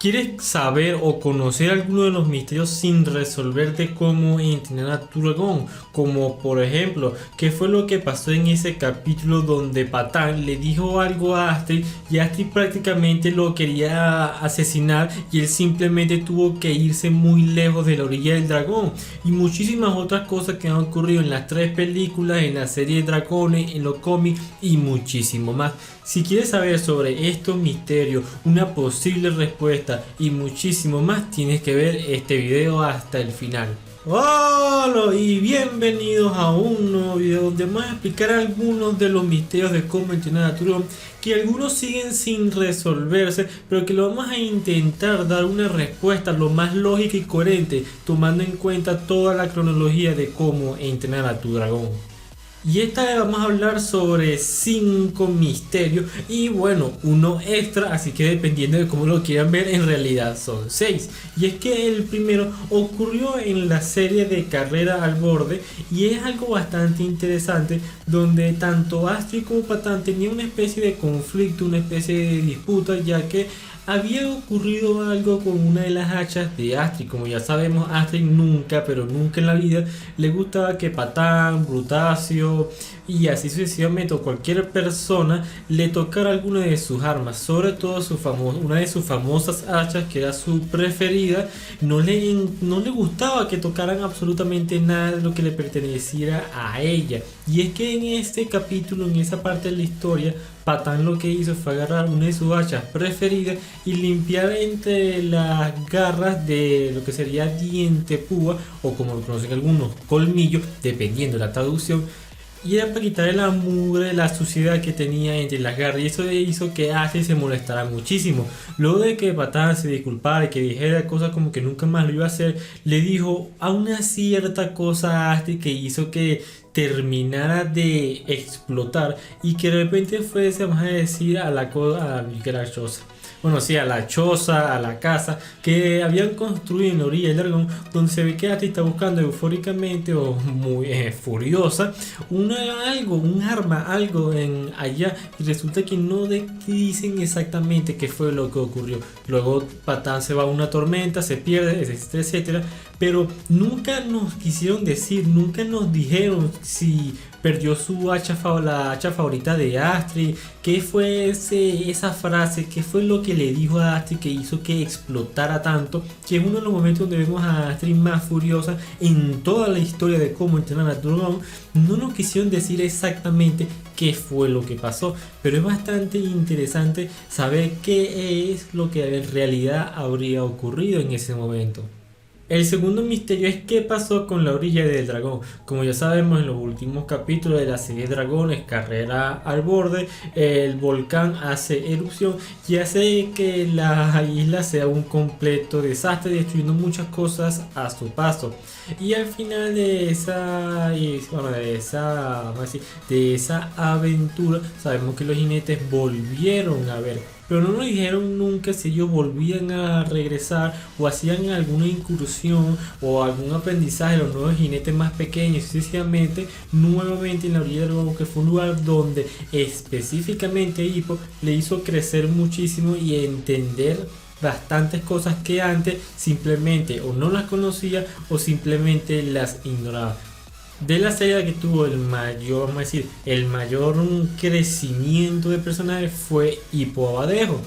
¿Quieres saber o conocer alguno de los misterios sin resolver de cómo entrenar a tu dragón? Como por ejemplo, ¿qué fue lo que pasó en ese capítulo donde Patán le dijo algo a Astrid y Astrid prácticamente lo quería asesinar y él simplemente tuvo que irse muy lejos de la orilla del dragón? Y muchísimas otras cosas que han ocurrido en las 3 películas, en la serie de dragones, en los cómics y muchísimo más. Si quieres saber sobre estos misterios, una posible respuesta y muchísimo más, tienes que ver este video hasta el final. Hola y bienvenidos a un nuevo video donde vamos a explicar algunos de los misterios de cómo entrenar a tu dragón, que algunos siguen sin resolverse, pero que lo vamos a intentar dar una respuesta lo más lógica y coherente, tomando en cuenta toda la cronología de cómo entrenar a tu dragón. Y esta vez vamos a hablar sobre 5 misterios y bueno, uno extra, así que dependiendo de cómo lo quieran ver, en realidad son 6. Y es que el primero ocurrió en la serie de Carrera al Borde y es algo bastante interesante, donde tanto Astrid como Patán tenían una especie de conflicto, una especie de disputa, ya que había ocurrido algo con una de las hachas de Astrid. Como ya sabemos, Astrid nunca, pero nunca en la vida le gustaba que Patán, Brutasio y así sucesivamente, o cualquier persona le tocara alguna de sus armas, sobre todo una de sus famosas hachas, que era su preferida. No le gustaba que tocaran absolutamente nada de lo que le perteneciera a ella. Y es que en este capítulo, en esa parte de la historia, Patán lo que hizo fue agarrar una de sus hachas preferidas y limpiar entre las garras de lo que sería diente púa, o como lo conocen algunos, colmillo, dependiendo de la traducción. Y era para quitarle la mugre, la suciedad que tenía entre las garras, y eso hizo que Astrid se molestara muchísimo. Luego de que Patán se disculpara y que dijera cosas como que nunca más lo iba a hacer, le dijo a una cierta cosa a Astrid que hizo que terminara de explotar y que de repente fuese, vamos a decir, a la choza. Bueno, sí, a la choza, a la casa que habían construido en la orilla del dragón, donde se ve que Astrid está buscando eufóricamente o muy furiosa un arma, algo en allá, y resulta que no dicen exactamente qué fue lo que ocurrió. Luego Patán se va a una tormenta, se pierde, etcétera, etcétera, pero nunca nos quisieron decir, nunca nos dijeron si perdió la hacha favorita de Astrid, qué fue esa frase, qué fue lo que le dijo a Astrid que hizo que explotara tanto, que es uno de los momentos donde vemos a Astrid más furiosa en toda la historia de cómo entrenar a dragón. No nos quisieron decir exactamente qué fue lo que pasó, pero es bastante interesante saber qué es lo que en realidad habría ocurrido en ese momento. El segundo misterio es qué pasó con la orilla del dragón. Como ya sabemos, en los últimos capítulos de la serie Dragones, Carrera al Borde, el volcán hace erupción y hace que la isla sea un completo desastre, destruyendo muchas cosas a su paso. Y al final de esa aventura, sabemos que los jinetes volvieron a ver, pero no nos dijeron nunca si ellos volvían a regresar o hacían alguna incursión o algún aprendizaje de los nuevos jinetes más pequeños, sucesivamente, nuevamente en la orilla del dragón, que fue un lugar donde específicamente Hippo le hizo crecer muchísimo y entender bastantes cosas que antes simplemente o no las conocía o simplemente las ignoraba. De la serie que tuvo el mayor crecimiento de personajes fue Hippo Abadejo.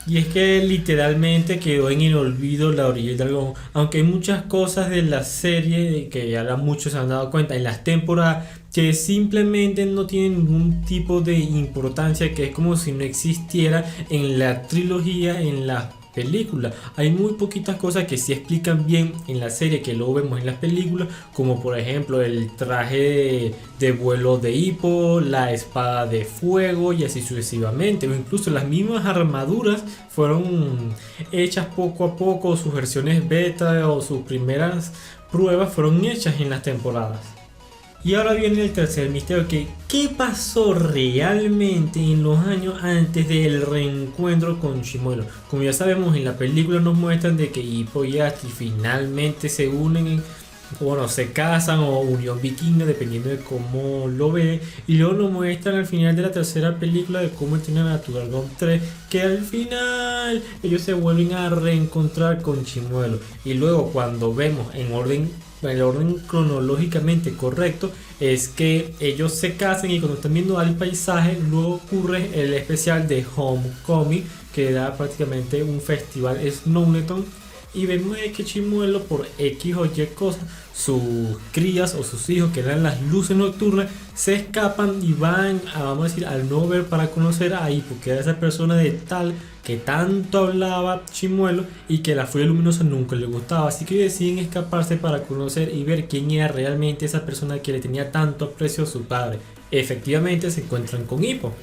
Y es que literalmente quedó en el olvido la orilla del dragón, aunque hay muchas cosas de la serie que ya muchos se han dado cuenta en las temporadas que simplemente no tienen ningún tipo de importancia, que es como si no existiera en la trilogía, en la película. Hay muy poquitas cosas que sí explican bien en la serie que luego vemos en las películas, como por ejemplo el traje de vuelo de Hippo, la espada de fuego y así sucesivamente, o incluso las mismas armaduras fueron hechas poco a poco, sus versiones beta o sus primeras pruebas fueron hechas en las temporadas. Y ahora viene el tercer misterio, que ¿qué pasó realmente en los años antes del reencuentro con Chimuelo? Como ya sabemos, en la película nos muestran de que Hippo y Astrid finalmente se unen bueno, se casan o unión vikinga, dependiendo de cómo lo ve. Y luego lo muestran al final de la tercera película de cómo entrenan a tu dragón 3, que al final ellos se vuelven a reencontrar con Chimuelo. Y luego cuando vemos el orden cronológicamente correcto, es que ellos se casan y cuando están viendo al paisaje, luego ocurre el especial de Homecoming, que da prácticamente un festival Snowneton. Y vemos que Chimuelo, por X o Y cosas, sus crías o sus hijos, que eran las luces nocturnas, se escapan y van a, vamos a decir, al no ver para conocer a Hippo, que era esa persona de tal que tanto hablaba Chimuelo y que la furia luminosa nunca le gustaba. Así que deciden escaparse para conocer y ver quién era realmente esa persona que le tenía tanto aprecio a su padre. Efectivamente se encuentran con Hippo.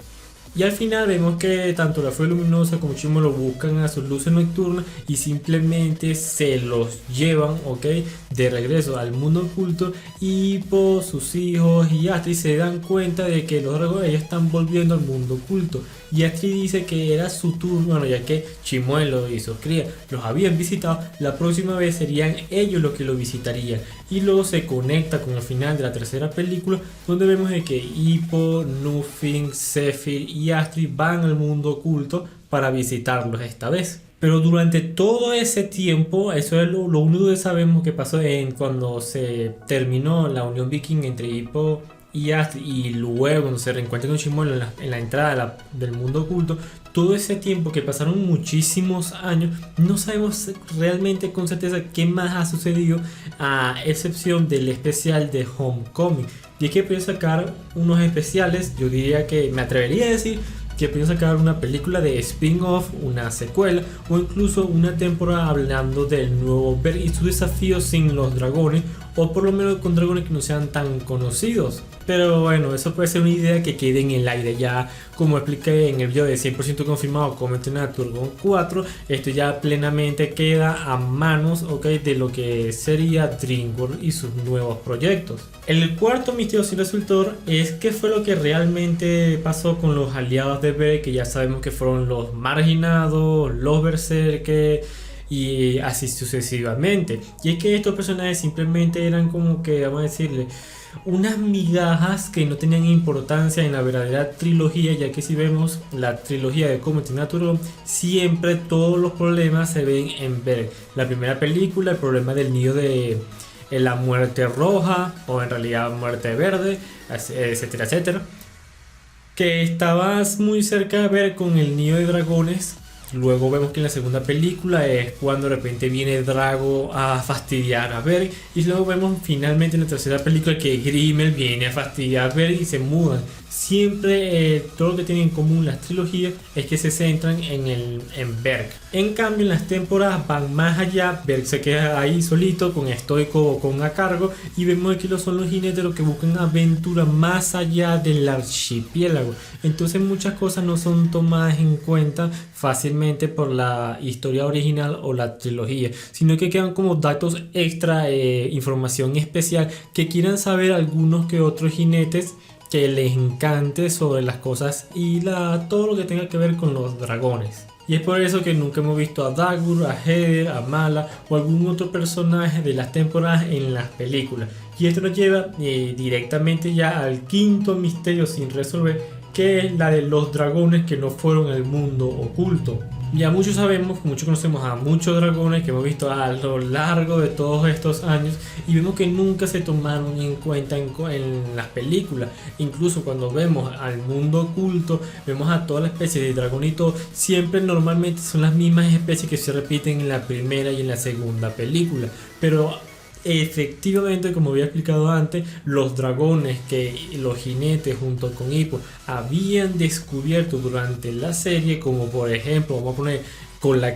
Y al final vemos que tanto la Furia Luminosa como Chimuelo buscan a sus luces nocturnas y simplemente se los llevan, ¿ok? De regreso al mundo oculto. Y por sus hijos y Astrid se dan cuenta de que los dragones ya están volviendo al mundo oculto. Y Astrid dice que era su turno, bueno, ya que Chimuelo y sus crías los habían visitado, la próxima vez serían ellos los que lo visitarían. Y luego se conecta con el final de la tercera película, donde vemos de que Hippo, Nufin, Zephyr y Astrid van al mundo oculto para visitarlos esta vez. Pero durante todo ese tiempo, eso es lo único que sabemos que pasó cuando se terminó la unión viking entre Hippo y Astrid, y luego cuando se reencuentra con Chimuelo en la entrada del mundo oculto. Todo ese tiempo, que pasaron muchísimos años, no sabemos realmente con certeza qué más ha sucedido, a excepción del especial de Homecoming. Y es que pueden sacar unos especiales, yo diría que me atrevería a decir que pueden sacar una película de spin-off, una secuela o incluso una temporada hablando del nuevo Berg y su desafío sin los dragones, o por lo menos con dragones que no sean tan conocidos. Pero bueno, eso puede ser una idea que quede en el aire. Ya como expliqué en el video de 100% confirmado cómo entrenar a tu dragón 4, esto ya plenamente queda a manos, ¿ok?, de lo que sería DreamWorks y sus nuevos proyectos. El cuarto misterio sin resultado es qué fue lo que realmente pasó con los aliados de Berg, que ya sabemos que fueron los marginados, los berserkers y así sucesivamente. Y es que estos personajes simplemente eran como que, vamos a decirle, unas migajas que no tenían importancia en la verdadera trilogía, ya que si vemos la trilogía de Cómo entrenar a tu dragón, siempre todos los problemas se ven en Berg. La primera película, el problema del nido de la muerte roja, o en realidad muerte verde, etcétera, etcétera, que estabas muy cerca de ver con el nido de dragones. Luego vemos que en la segunda película es cuando de repente viene Drago a fastidiar a Berg, y luego vemos finalmente en la tercera película que Grimmel viene a fastidiar a Berg y se mudan. Siempre todo lo que tienen en común las trilogías es que se centran en Berg. En cambio en las temporadas van más allá. Berg se queda ahí solito con Stoico o con a cargo, y vemos que son los jinetes los que buscan aventura más allá del archipiélago. Entonces muchas cosas no son tomadas en cuenta fácilmente por la historia original o la trilogía, sino que quedan como datos extra, información especial que quieran saber algunos que otros jinetes que les encante sobre las cosas y todo lo que tenga que ver con los dragones. Y es por eso que nunca hemos visto a Dagur, a Heather, a Mala o algún otro personaje de las temporadas en las películas. Y esto nos lleva directamente ya al quinto misterio sin resolver, que es la de los dragones que no fueron al mundo oculto. Ya muchos sabemos, muchos conocemos a muchos dragones que hemos visto a lo largo de todos estos años, y vemos que nunca se tomaron en cuenta en las películas. Incluso cuando vemos al mundo oculto, vemos a toda la especie de dragón y todo, siempre normalmente son las mismas especies que se repiten en la primera y en la segunda película. Pero efectivamente, como había explicado antes, los dragones que los jinetes junto con Hippo habían descubierto durante la serie, como por ejemplo, vamos a poner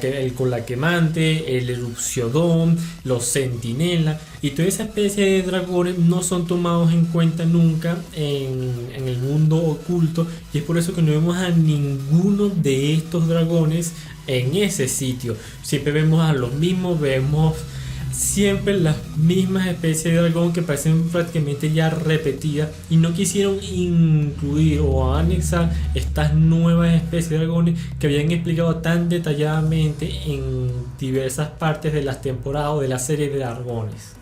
el Colaquemante, el Erupciodón, los Centinelas y toda esa especie de dragones, no son tomados en cuenta nunca en el mundo oculto, y es por eso que no vemos a ninguno de estos dragones en ese sitio. Siempre vemos a los mismos, vemos siempre las mismas especies de dragón que parecen prácticamente ya repetidas, y no quisieron incluir o anexar estas nuevas especies de dragones que habían explicado tan detalladamente en diversas partes de las temporadas o de la serie de dragones.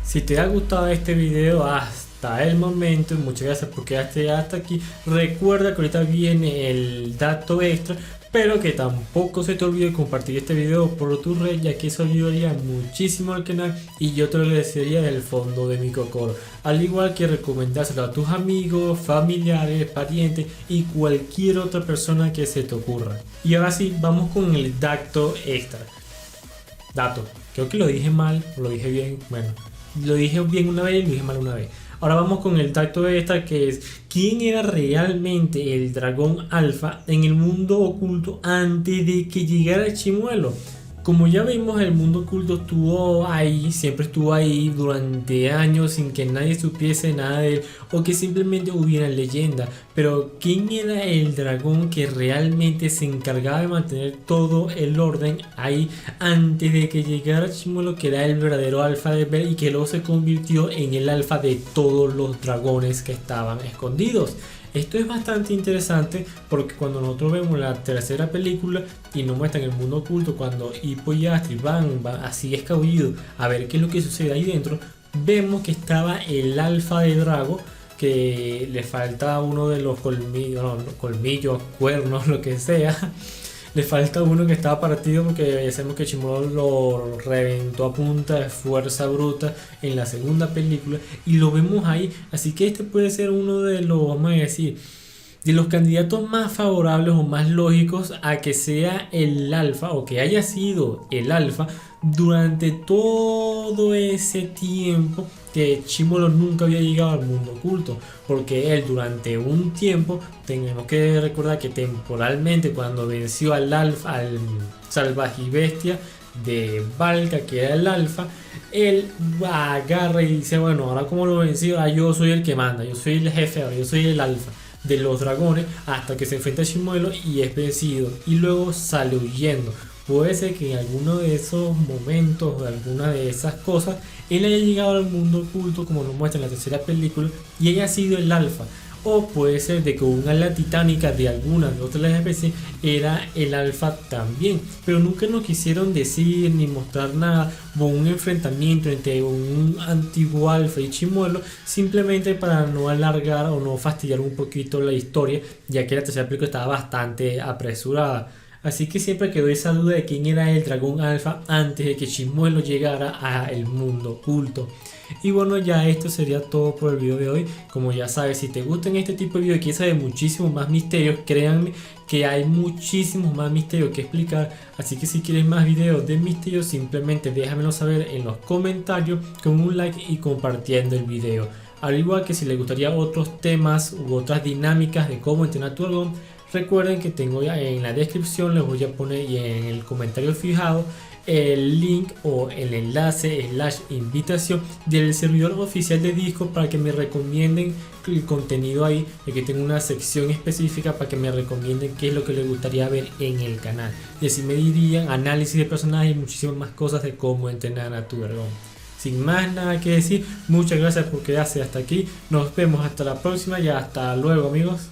Si te ha gustado este video hasta el momento, muchas gracias por quedarte hasta aquí. Recuerda que ahorita viene el dato extra, pero que tampoco se te olvide compartir este video por tu red, ya que eso ayudaría muchísimo al canal y yo te lo agradecería del fondo de mi cocoro. Al igual que recomendárselo a tus amigos, familiares, parientes y cualquier otra persona que se te ocurra. Y ahora sí, vamos con el dato extra. Dato, creo que lo dije mal o lo dije bien. Bueno, lo dije bien una vez y lo dije mal una vez. Ahora vamos con el dato extra, que es quién era realmente el dragón alfa en el mundo oculto antes de que llegara Chimuelo. Como ya vimos, el mundo oculto estuvo ahí, siempre estuvo ahí durante años sin que nadie supiese nada de él o que simplemente hubiera leyenda. Pero ¿quién era el dragón que realmente se encargaba de mantener todo el orden ahí antes de que llegara Chimuelo, que era el verdadero alfa de Bell y que luego se convirtió en el alfa de todos los dragones que estaban escondidos? Esto es bastante interesante porque cuando nosotros vemos la tercera película y nos muestran el mundo oculto, cuando Hippo y Astrid van así escabullidos a ver qué es lo que sucede ahí dentro, vemos que estaba el alfa de Drago, que le falta uno de los colmillos, no, colmillos, cuernos, lo que sea. Le falta uno que estaba partido porque ya sabemos que Chimuelo lo reventó a punta de fuerza bruta en la segunda película y lo vemos ahí. Así que este puede ser uno de los, vamos a decir, de los candidatos más favorables o más lógicos a que sea el alfa o que haya sido el alfa durante todo ese tiempo que Chimuelo nunca había llegado al mundo oculto, porque él durante un tiempo, tenemos que recordar que temporalmente cuando venció al alfa, al salvaje bestia de Valka, que era el alfa, él agarra y dice, bueno, ahora como lo venció, ahora yo soy el que manda, yo soy el jefe, ahora yo soy el alfa de los dragones, hasta que se enfrenta a Chimuelo y es vencido y luego sale huyendo. Puede ser que en alguno de esos momentos, de alguna de esas cosas, él haya llegado al mundo oculto como nos muestra en la tercera película y haya sido el alfa. O puede ser de que una ala titánica de alguna de otras especies era el alfa también. Pero nunca nos quisieron decir ni mostrar nada. Hubo un enfrentamiento entre un antiguo alfa y Chimuelo, simplemente para no alargar o no fastidiar un poquito la historia, ya que la tercera película estaba bastante apresurada. Así que siempre quedó esa duda de quién era el dragón alfa antes de que Chimuelo llegara al mundo oculto. Y bueno, ya esto sería todo por el video de hoy. Como ya sabes, si te gustan este tipo de videos y quieres saber muchísimos más misterios, créanme que hay muchísimos más misterios que explicar. Así que si quieres más videos de misterios, simplemente déjamelo saber en los comentarios con un like y compartiendo el video. Al igual que si les gustaría otros temas u otras dinámicas de cómo entrenar tu dragón, recuerden que tengo ya en la descripción, les voy a poner y en el comentario fijado el link o el enlace / invitación del servidor oficial de Discord para que me recomienden el contenido ahí, y que tengo una sección específica para que me recomienden qué es lo que les gustaría ver en el canal, y así me dirían análisis de personajes y muchísimas más cosas de cómo entrenar a tu dragón. Sin más nada que decir, muchas gracias por quedarse hasta aquí, nos vemos hasta la próxima y hasta luego, amigos.